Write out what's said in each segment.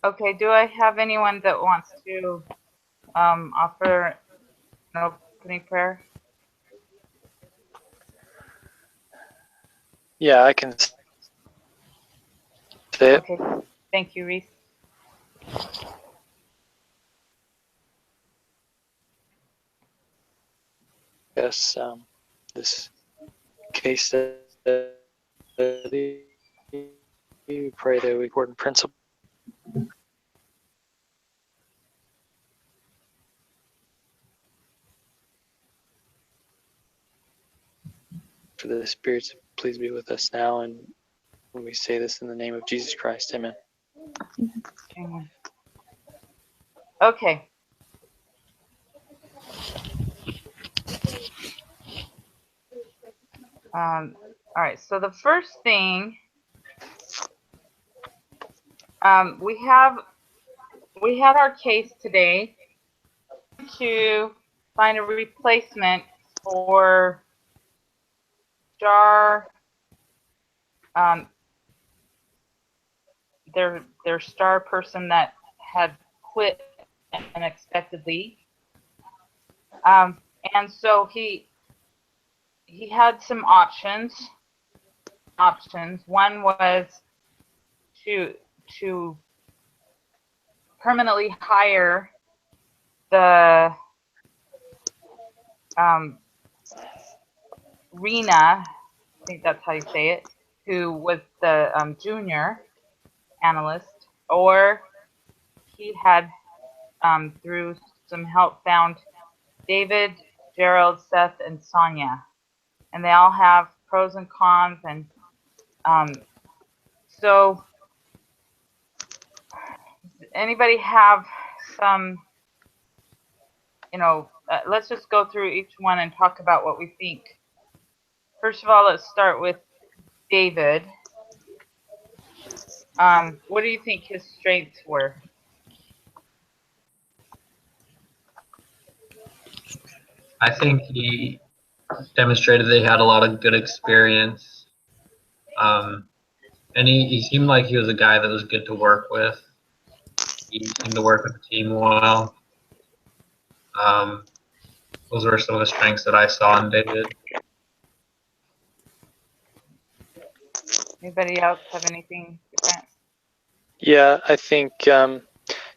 Okay, do I have anyone that wants to offer an opening prayer? Yeah, I can say it. Okay, thank you, Reese. Yes, this case study, we pray that we important principle for the spirits. Please be with us now, and when we say this in the name of Jesus Christ, amen. Amen. Okay. All right. So the first thing we had our case today to find a replacement for Jar, their star person that had quit unexpectedly, and so he had some options. One was to permanently hire the Rena, I think that's how you say it, who was the junior analyst, or he had, through some help, found David, Gerald, Seth, and Sonia, and they all have pros and cons, and so anybody have some, let's just go through each one and talk about what we think. First of all, let's start with David. What do you think his strengths were? I think he demonstrated that he had a lot of good experience. And he seemed like he was a guy that was good to work with. He seemed to work with the team well. Those were some of the strengths that I saw in David. Anybody else have anything different? Yeah, I think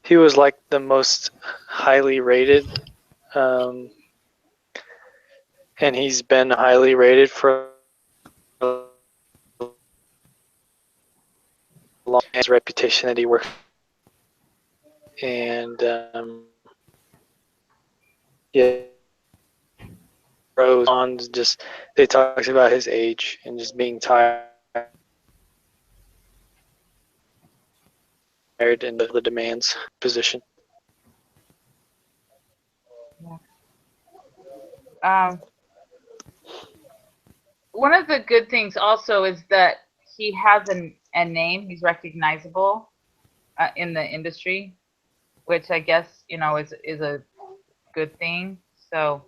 he was like the most highly rated, and he's been highly rated for a long his reputation that he worked, and yeah, pros on just they talked about his age and just being tired and the demands position. Yeah. One of the good things also is that he has a name. He's recognizable in the industry, which I guess is a good thing. So,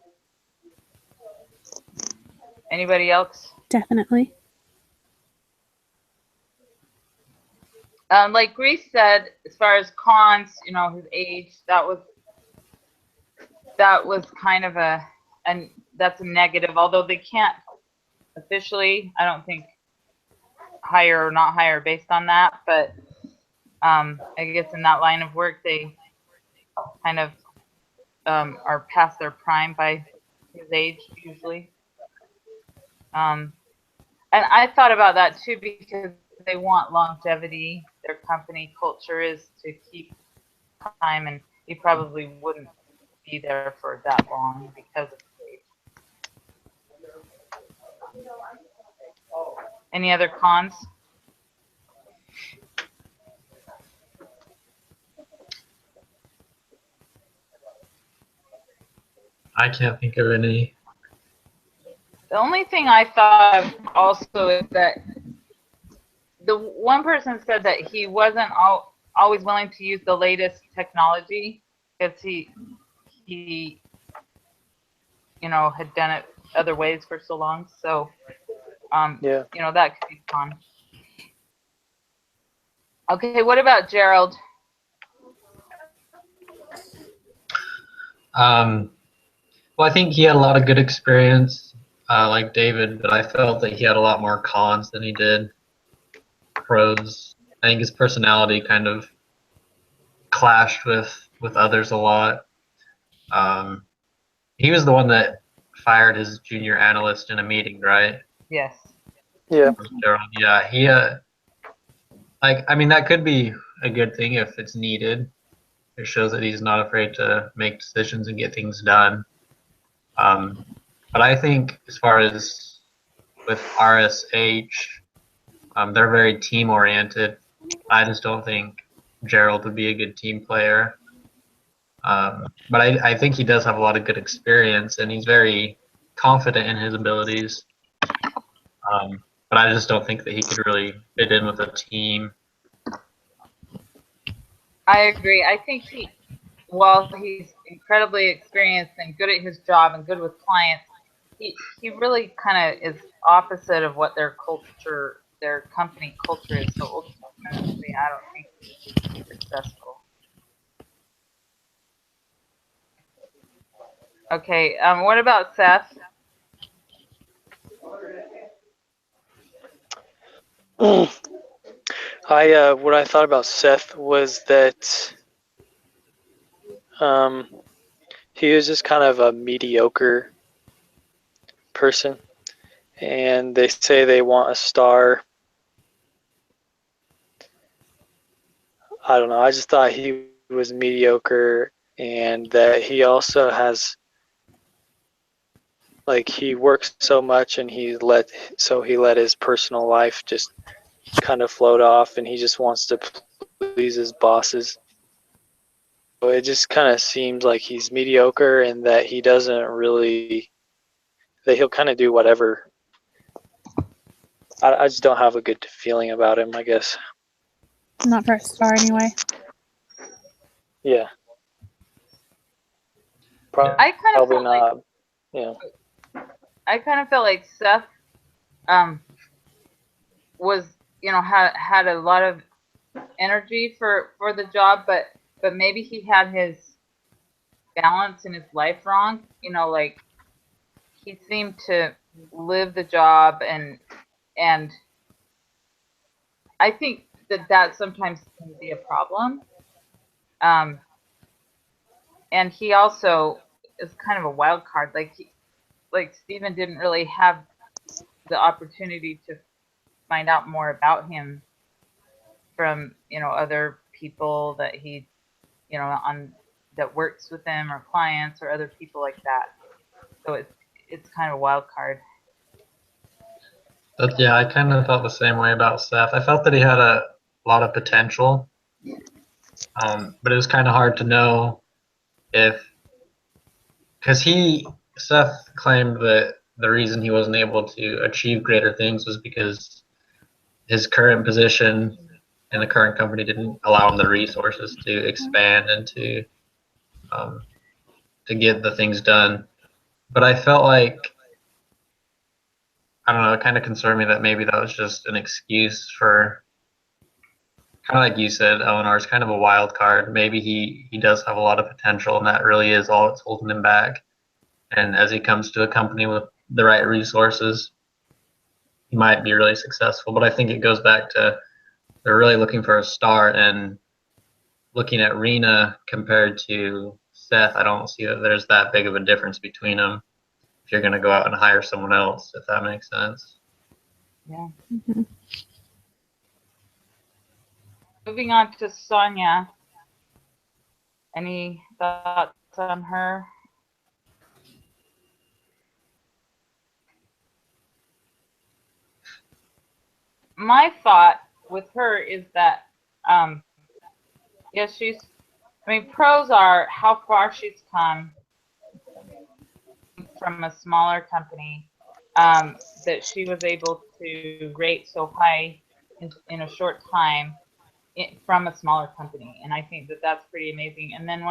anybody else? Definitely. Like Reese said, as far as cons, his age, that was kind of that's a negative. Although they can't officially, I don't think, hire or not hire based on that. But I guess in that line of work, they kind of are past their prime by his age usually. And I thought about that too because they want longevity. Their company culture is to keep time, and he probably wouldn't be there for that long because of his age. Any other cons? I can't think of any. The only thing I thought of also is that the one person said that he wasn't always willing to use the latest technology because he had done it other ways for so long. So Yeah. that could be fun. Okay, what about Gerald? Well, I think he had a lot of good experience, like David, but I felt that he had a lot more cons than he did pros. I think his personality kind of clashed with others a lot. Um, he was the one that fired his junior analyst in a meeting, right? Yes. Yeah. Gerald. Yeah, he like I mean that could be a good thing if it's needed. It shows that he's not afraid to make decisions and get things done. Um, but I think as far as with RSH, they're very team oriented. I just don't think Gerald would be a good team player. But I think he does have a lot of good experience and he's very confident in his abilities. But I just don't think that he could really fit in with a team. I agree. I think while he's incredibly experienced and good at his job and good with clients, he really kind of is opposite of what their company culture is. So ultimately, I don't think he's successful. Okay. What about Seth? What I thought about Seth was that he was just kind of a mediocre person, and they say they want a star. I don't know. I just thought he was mediocre, and that he also has like he works so much, and he let his personal life just kind of float off, and he just wants to please his bosses. So it just kind of seems like he's mediocre, and that he doesn't really that he'll kind of do whatever. I just don't have a good feeling about him, I guess. Not for a star anyway. Yeah. I kind of Probably felt not. like Yeah. I kind of felt like Seth was had a lot of energy for the job, but maybe he had his balance in his life wrong. Like he seemed to live the job, and I think that sometimes can be a problem. And he also is kind of a wild card. Like Stephen didn't really have the opportunity to find out more about him from other people that he on that works with him, or clients, or other people like that. So it's kind of a wild card. But yeah, I kind of felt the same way about Seth. I felt that he had a lot of potential, but it was kind of hard to know because Seth claimed that the reason he wasn't able to achieve greater things was because his current position in the current company didn't allow him the resources to expand and to get the things done. But I felt like, I don't know, it kind of concerned me that maybe that was just an excuse for, kind of like you said, Eleanor is kind of a wild card. Maybe he does have a lot of potential, and that really is all that's holding him back. And as he comes to a company with the right resources, he might be really successful. But I think it goes back to they're really looking for a star, and looking at Rena compared to Seth, I don't see that there's that big of a difference between them if you're going to go out and hire someone else, if that makes sense. Yeah. Mm-hmm. Moving on to Sonia. Any thoughts on her? My thought with her is that, yes, pros are how far she's come from a smaller company, that she was able to rate so high in a short time from a smaller company. And I think that that's pretty amazing. And then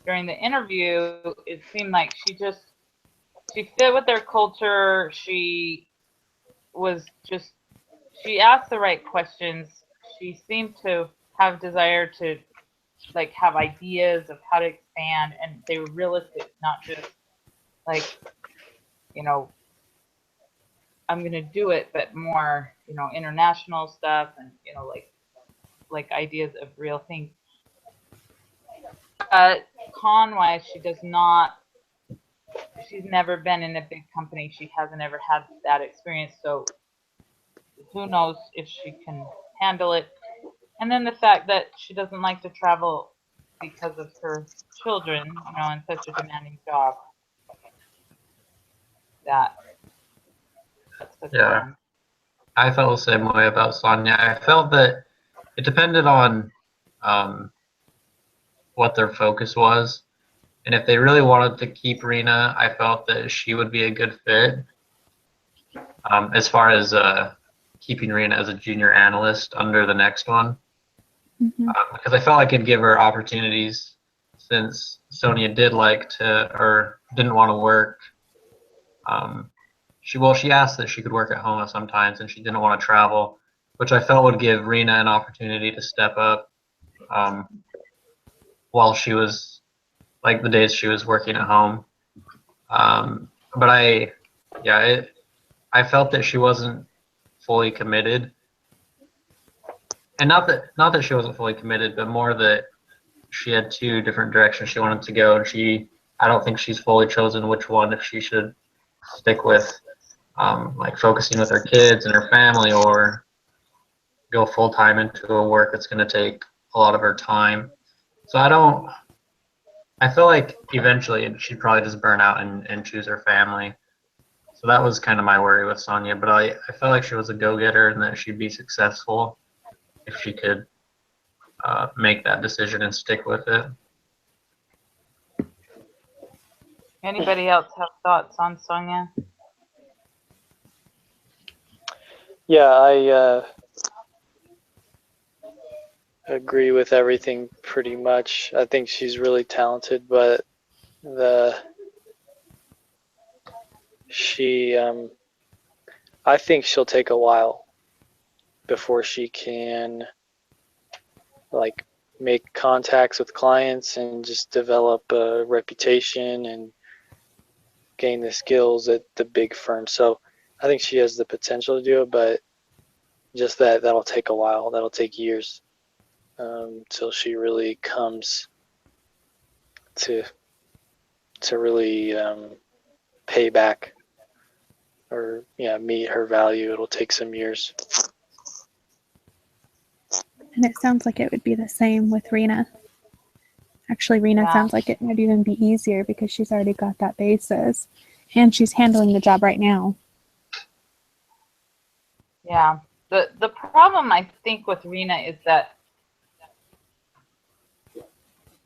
during the interview, it seemed like she fit with their culture. She asked the right questions. She seemed to have desire to like have ideas of how to expand, and they were realistic, not just like, you know, I'm gonna do it, but more, you know, international stuff and, you know, like ideas of real things. Con wise, she's never been in a big company. She hasn't ever had that experience. So who knows if she can handle it. And then the fact that she doesn't like to travel because of her children, you know, in such a demanding job. That's a Yeah. con. I felt the same way about Sonya. I felt that it depended on what their focus was. And if they really wanted to keep Rena, I felt that she would be a good fit. As far as keeping Rena as a junior analyst under the next one, Hmm. because I felt like it'd give her opportunities since Sonya did like to or didn't want to work. She asked that she could work at home sometimes, and she didn't want to travel, which I felt would give Rena an opportunity to step up while she was like the days she was working at home. But I felt that she wasn't fully committed, and not that she wasn't fully committed, but more that she had two different directions she wanted to go, and I don't think she's fully chosen which one, if she should stick with like focusing with her kids and her family, or go full time into a work that's going to take a lot of her time. So I feel like eventually she'd probably just burn out and choose her family. So that was kind of my worry with Sonya, but I felt like she was a go-getter and that she'd be successful if she could make that decision and stick with it. Anybody else have thoughts on Sonya? Yeah, I agree with everything pretty much. I think she's really talented, but I think she'll take a while before she can like make contacts with clients and just develop a reputation and gain the skills at the big firm. So I think she has the potential to do it, but just that'll take a while. That'll take years till she really comes to really pay back or meet her value. It'll take some years. And it sounds like it would be the same with Rena. Actually, Rena Yeah. sounds like it might even be easier because she's already got that basis. And she's handling the job right now. Yeah. The problem I think with Rena is that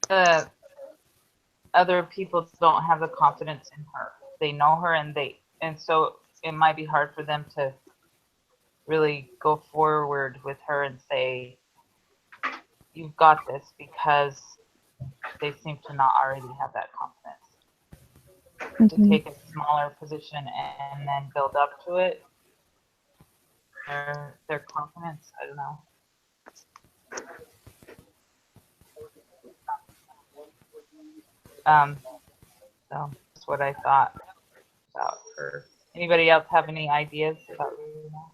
the other people don't have the confidence in her. They know her, and so it might be hard for them to really go forward with her and say, you've got this, because they seem to not already have that confidence. To Mhm. take a smaller position and then build up to it, their confidence, I don't know. So that's what I thought about her. Anybody else have any ideas about Rena?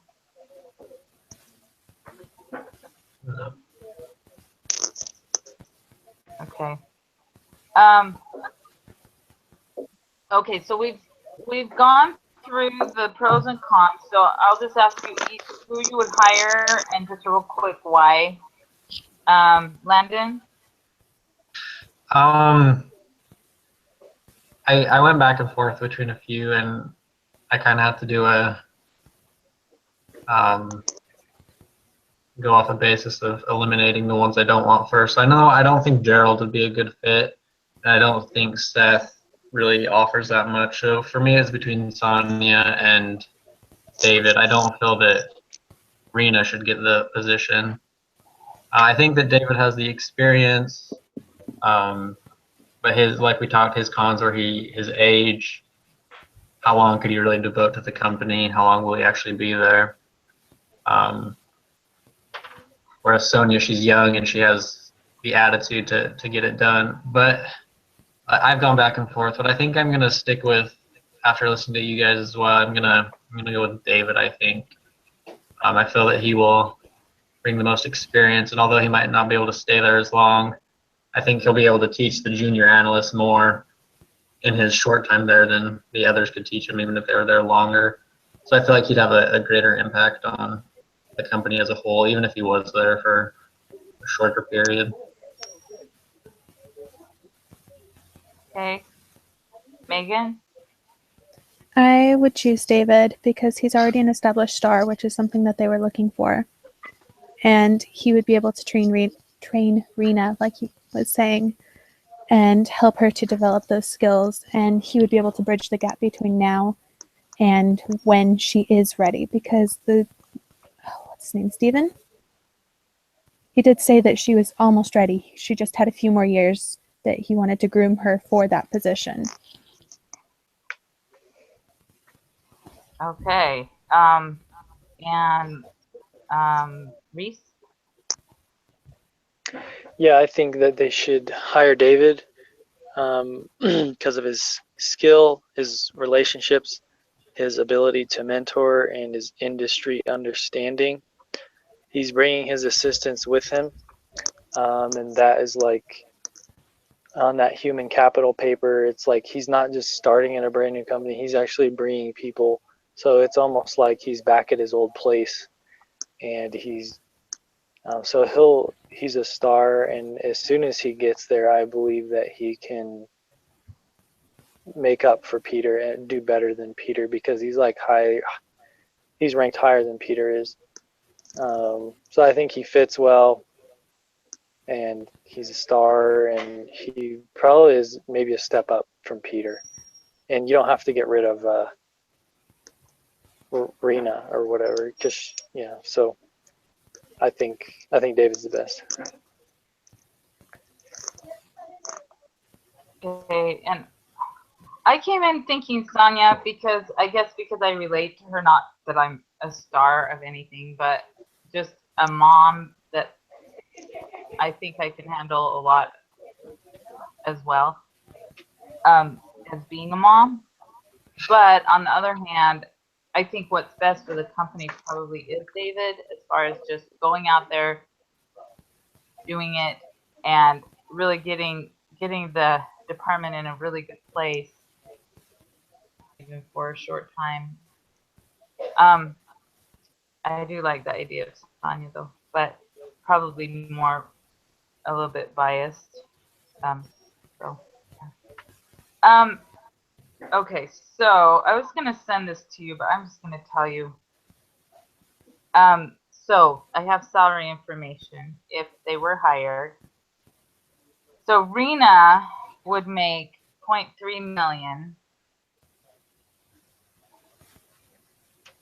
Okay. Okay, so we've gone through the pros and cons. So I'll just ask you each who you would hire and just a real quick why. Landon? I went back and forth between a few, and I kind of have to do go off a basis of eliminating the ones I don't want first. I don't think Gerald would be a good fit, and I don't think Seth really offers that much. So for me, it's between Sonya and David. I don't feel that Rena should get the position. I think that David has the experience, but his cons were his age. How long could he really devote to the company? How long will he actually be there? Whereas Sonya, she's young and she has the attitude to get it done. But I've gone back and forth. But I think I'm gonna stick with, after listening to you guys as well, I'm gonna go with David. I think I feel that he will bring the most experience, and although he might not be able to stay there as long, I think he'll be able to teach the junior analysts more in his short time there than the others could teach him, even if they were there longer. So I feel like he'd have a greater impact on the company as a whole, even if he was there for a shorter period. Okay. Megan? I would choose David because he's already an established star, which is something that they were looking for. And he would be able to train Rena, like he was saying, and help her to develop those skills. And he would be able to bridge the gap between now and when she is ready. Because what's his name, Steven? He did say that she was almost ready. She just had a few more years that he wanted to groom her for that position. Okay. Reese? Yeah, I think that they should hire David because of his skill, his relationships, his ability to mentor, and his industry understanding. He's bringing his assistants with him, and that is like on that human capital paper. It's like he's not just starting in a brand new company, he's actually bringing people. So it's almost like he's back at his old place, and he's a star, and as soon as he gets there, I believe that he can make up for Peter and do better than Peter, because he's ranked higher than Peter is. So I think he fits well, and he's a star, and he probably is maybe a step up from Peter. And you don't have to get rid of Rena or whatever, just So I think David's the best. Okay, and I came in thinking Sonia because I relate to her, not that I'm a star of anything, but just a mom that I think I can handle a lot as well, as being a mom. But on the other hand, I think what's best for the company probably is David, as far as just going out there, doing it, and really getting the department in a really good place, even for a short time. I do like the idea of Sonia though, but probably a little bit biased. Okay, so I was gonna send this to you, but I'm just gonna tell you. So I have salary information if they were hired. So Rena would make 0.3 million.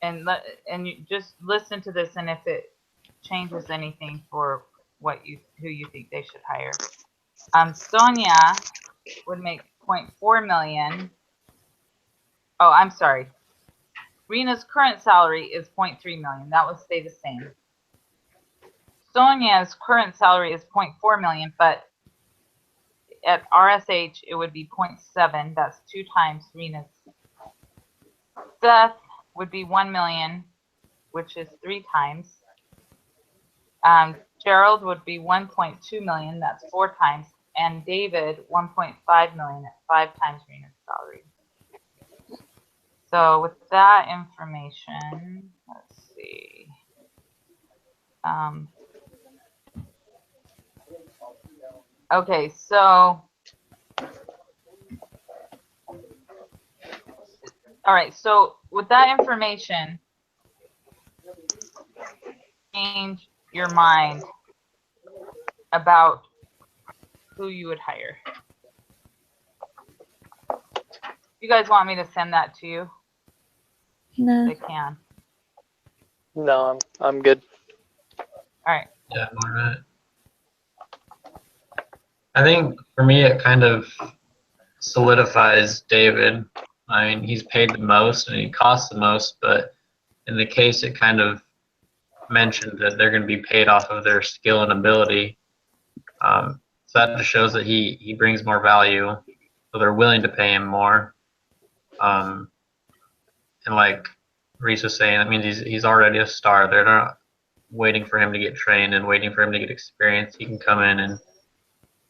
And you just listen to this, and if it changes anything for who you think they should hire. Sonia would make 0.4 million. Oh, I'm sorry. Rena's current salary is 0.3 million. That will stay the same. Sonia's current salary is 0.4 million, but at RSH it would be 0.7. That's 2 times Rena's. Seth would be 1 million, which is 3 times. Gerald would be 1.2 million, that's 4 times. And David, 1.5 million at 5 times Rena's salary. So with that information, let's see. Okay, so all right, so with that information, change your mind about who you would hire. You guys want me to send that to you? No. They can. No, I'm good. All right. Yeah, all right. I think for me, it kind of solidifies David. I mean, he's paid the most and he costs the most, but in the case, it kind of mentioned that they're going to be paid off of their skill and ability. So that just shows that he brings more value, so they're willing to pay him more. And like Reese was saying, that means he's already a star. They're not waiting for him to get trained and waiting for him to get experience. He can come in and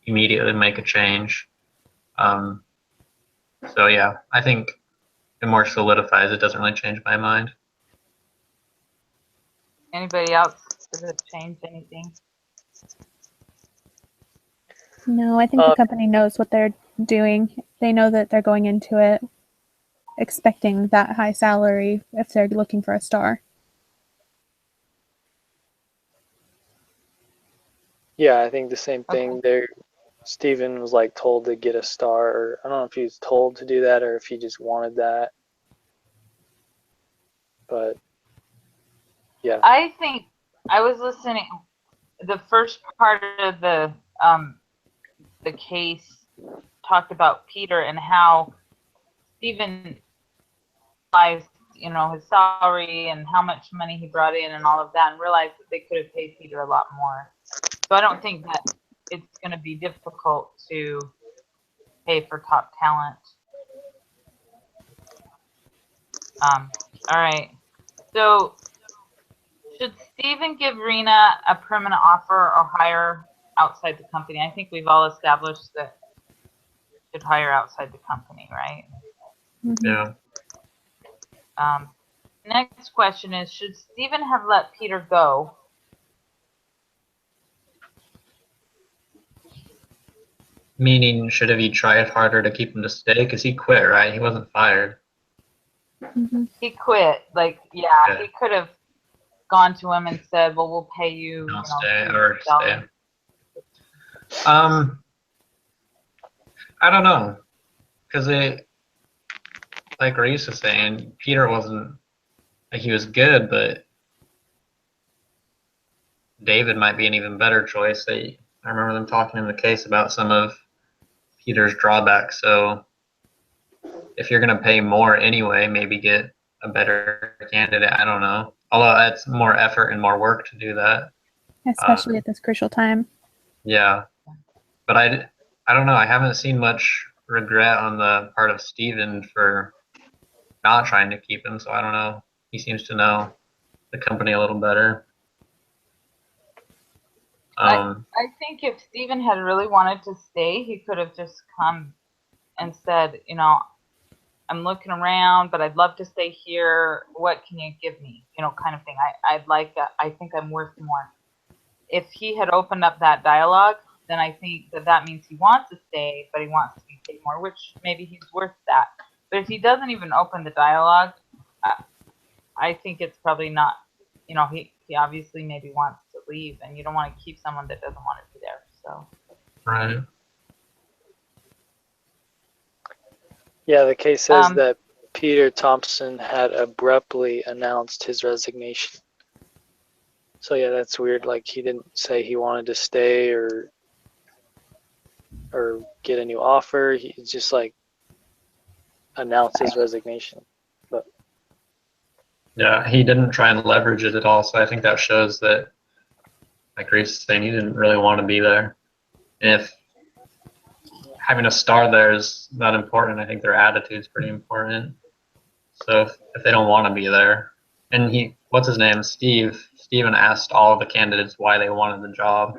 immediately make a change. So yeah, I think it more solidifies. It doesn't really change my mind. Anybody else? Does it change anything? No, I think the company knows what they're doing. They know that they're going into it expecting that high salary if they're looking for a star. Yeah, I think the same thing. Okay. There, Steven was like told to get a star, or I don't know if he was told to do that or if he just wanted that. But yeah, I think I was listening. The first part of the case talked about Peter and how Stephen realized, his salary and how much money he brought in and all of that, and realized that they could have paid Peter a lot more. So I don't think that it's going to be difficult to pay for top talent. All right. So should Stephen give Rena a permanent offer or hire outside the company? I think we've all established that should hire outside the company, right? Mm-hmm. Yeah. Next question is, should Stephen have let Peter go? Meaning, should have he tried harder to keep him to stay? Because he quit, right? He wasn't fired. Mm-hmm. He quit. Yeah. He could have gone to him and said, well, we'll pay you, Don't stay or $3,000. stay. I don't know, because like Reese was saying, Peter wasn't like he was good, but David might be an even better choice. I remember them talking in the case about some of Peter's drawbacks. So if you're going to pay more anyway, maybe get a better candidate. I don't know. Although that's more effort and more work to do that. Especially at this crucial time. Yeah. But I don't know. I haven't seen much regret on the part of Steven for not trying to keep him. So I don't know. He seems to know the company a little better. I think if Stephen had really wanted to stay, he could have just come and said, I'm looking around, but I'd love to stay here. What can you give me? Kind of thing. I think I'm worth more. If he had opened up that dialogue, then I think that means he wants to stay, but he wants to be paid more, which maybe he's worth that. But if he doesn't even open the dialogue, I think it's probably not, he obviously maybe wants to leave, and you don't want to keep someone that doesn't want to be there. So. Right. yeah, the case says that Peter Thompson had abruptly announced his resignation. So yeah, that's weird. Like he didn't say he wanted to stay or get a new offer. He just announced his resignation. But Yeah, he didn't try and leverage it at all. So I think that shows that, like Reese is saying, he didn't really want to be there. And if having a star there is not important, I think their attitude's pretty important. So if they don't want to be there, and what's his name? Steven asked all of the candidates why they wanted the job.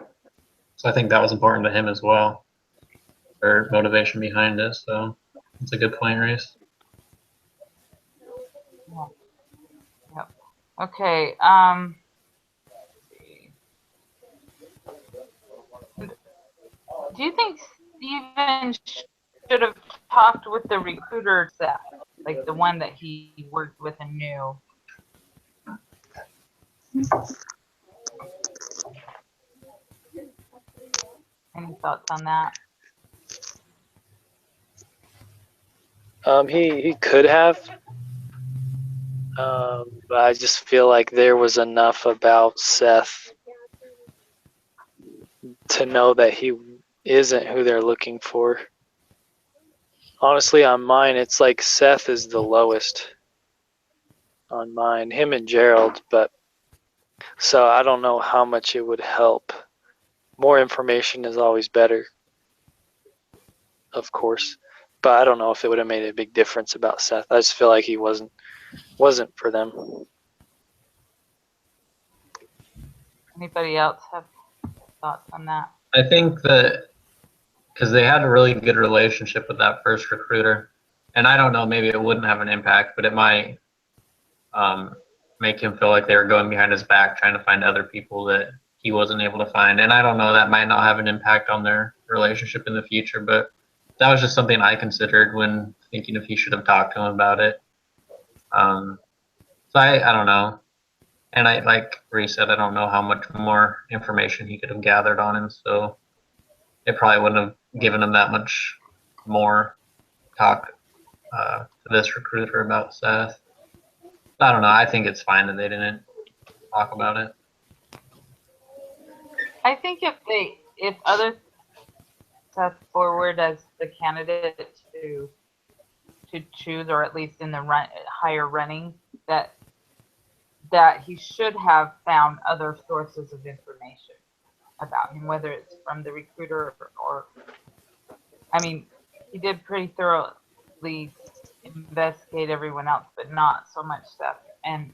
So I think that was important to him as well, or motivation behind it. So it's a good point, Reese. Yep. Okay. Do you think Steven should have talked with the recruiter, Seth, like the one that he worked with and knew? Any thoughts on that? he could have. But I just feel like there was enough about Seth to know that he isn't who they're looking for. Honestly, on mine, it's like Seth is the lowest on mine, him and Gerald, but so I don't know how much it would help more information is always better, of course. But I don't know if it would have made a big difference about Seth. I just feel like he wasn't for them. Anybody else have thoughts on that? I think that because they had a really good relationship with that first recruiter, and I don't know, maybe it wouldn't have an impact, but it might make him feel like they were going behind his back trying to find other people that he wasn't able to find. And I don't know, that might not have an impact on their relationship in the future, but that was just something I considered when thinking if he should have talked to him about it. So I don't know. And I, like Bree said, I don't know how much more information he could have gathered on him, so it probably wouldn't have given him that much more talk to this recruiter about Seth. I don't know. I think it's fine that they didn't talk about it. I think if others Seth forward as the candidate to choose, or at least in the higher running, that he should have found other sources of information about him, whether it's from the recruiter or I mean, he did pretty thoroughly investigate everyone else, but not so much Seth. And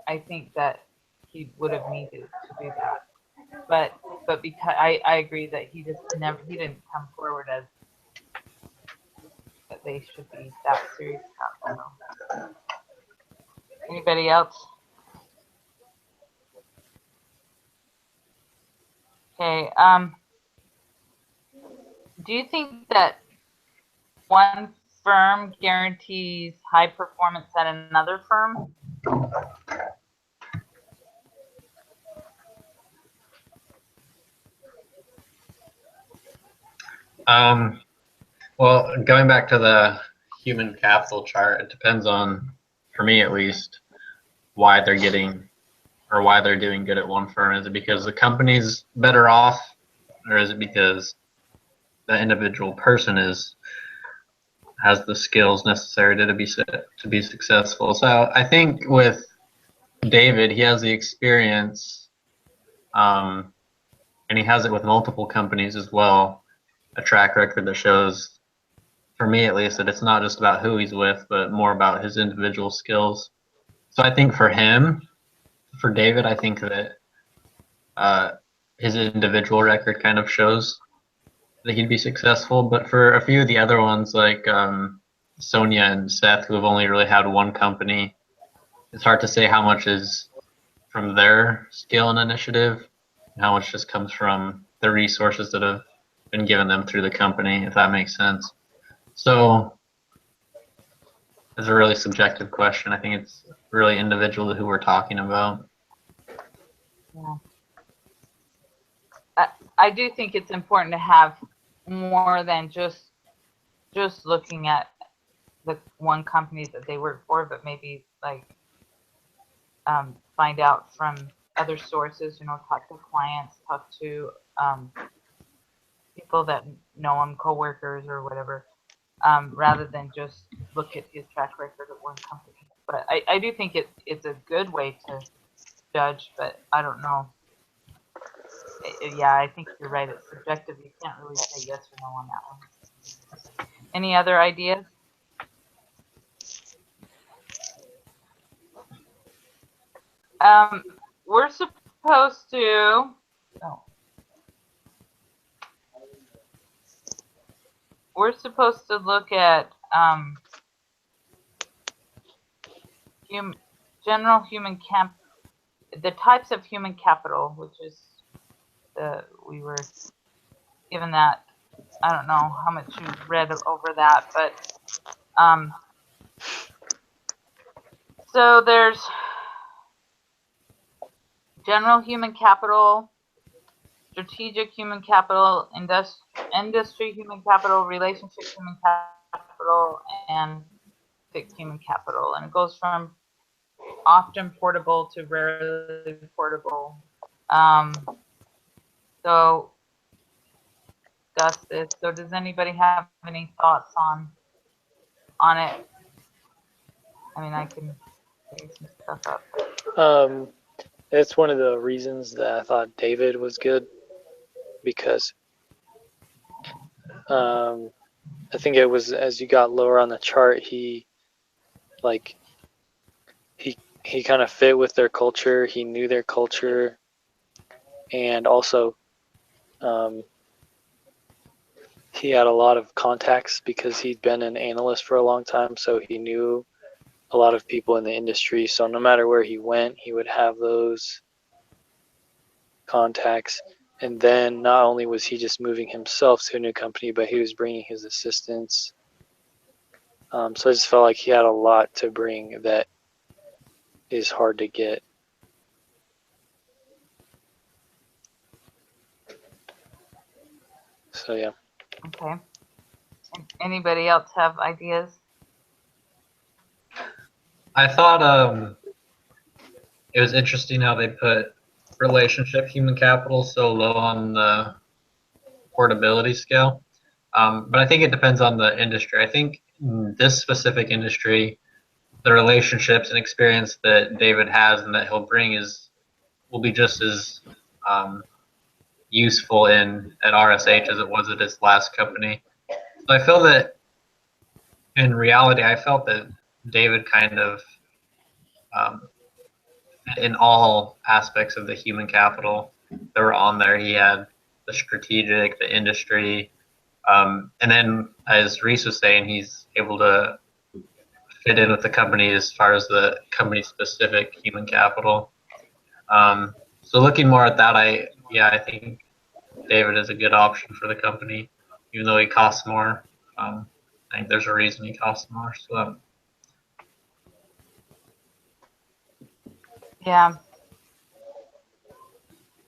I think that he would have needed to do that. But because I agree that he didn't come forward as that they should be that serious about that. Anybody else? Okay. Do you think that one firm guarantees high performance at another firm? Well, going back to the human capital chart, it depends on, for me at least, why they're getting or why they're doing good at one firm. Is it because the company's better off, or is it because the individual person has the skills necessary to be successful? So I think with David, he has the experience, and he has it with multiple companies as well. A track record that shows, for me at least, that it's not just about who he's with, but more about his individual skills. So I think for David, I think that his individual record kind of shows that he'd be successful. But for a few of the other ones, like Sonia and Seth, who have only really had one company, it's hard to say how much is from their skill and initiative, and how much just comes from the resources that have been given them through the company, if that makes sense. So it's a really subjective question. I think it's really individual to who we're talking about. Yeah. I do think it's important to have more than just looking at the one company that they work for, but maybe like find out from other sources, talk to clients, talk to people that know them, coworkers or whatever, rather than just look at his track record at one company. But I do think it's a good way to judge, but I don't know. Yeah, I think you're right. It's subjective. You can't really say yes or no on that one. Any other ideas? We're supposed to. Oh. We're supposed to look at the types of human capital, which is we were given that. I don't know how much you read over that, but so there's general human capital, strategic human capital, industry human capital, relationship human capital, and human capital. And it goes from often portable to rarely portable. So discuss this. So does anybody have any thoughts on it? I mean, I can make some stuff up. It's one of the reasons that I thought David was good, because I think it was as you got lower on the chart, he kind of fit with their culture. He knew their culture, and also he had a lot of contacts because he'd been an analyst for a long time, so he knew a lot of people in the industry. So no matter where he went, he would have those contacts. And then not only was he just moving himself to a new company, but he was bringing his assistants. So I just felt like he had a lot to bring that is hard to get. So yeah. Okay. Anybody else have ideas? I thought it was interesting how they put relationship human capital so low on the portability scale. But I think it depends on the industry. I think in this specific industry, the relationships and experience that David has and that he'll bring will be just as useful at RSH as it was at his last company. So I feel that in reality, I felt that David kind of in all aspects of the human capital that were on there. He had the strategic, the industry, and then as Reese was saying, he's able to fit in with the company as far as the company specific human capital. So looking more at that, I think David is a good option for the company, even though he costs more. I think there's a reason he costs more. So Yeah.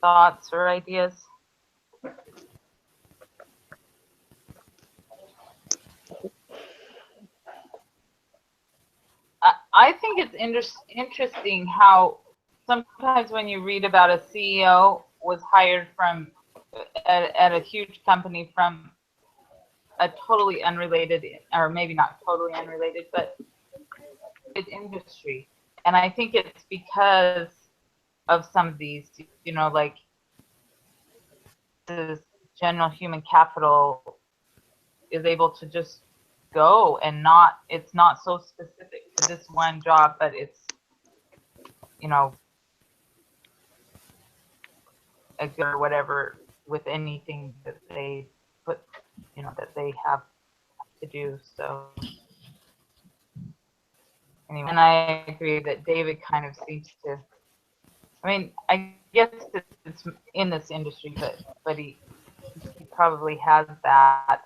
Thoughts or ideas? I think it's interesting how sometimes when you read about a CEO was hired from at a huge company from a totally unrelated, or maybe not totally unrelated, but it's industry. And I think it's because of some of these, like this general human capital is able to just go and it's not so specific to this one job, but it's, a good or whatever with anything that they put, that they have to do. So anyway, and I agree that David kind of seems to, I guess it's in this industry, but he probably has that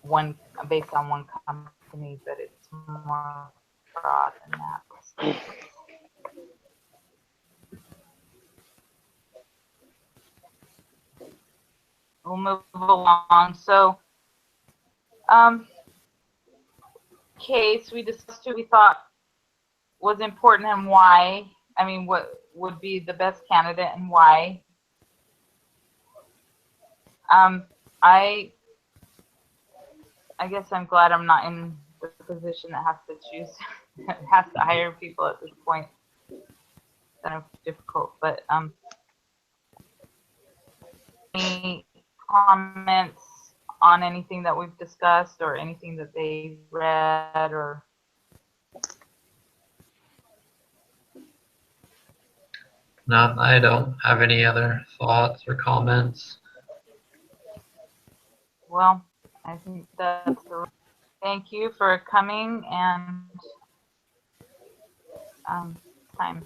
one based on one company, but it's more broad than that. We'll move along. So, case we discussed who we thought was important and why. What would be the best candidate and why? I guess I'm glad I'm not in the position that has to choose, has to hire people at this point. Kind of difficult, but any comments on anything that we've discussed or anything that they read or? no, I don't have any other thoughts or comments. Well, I think that's thank you for coming and time.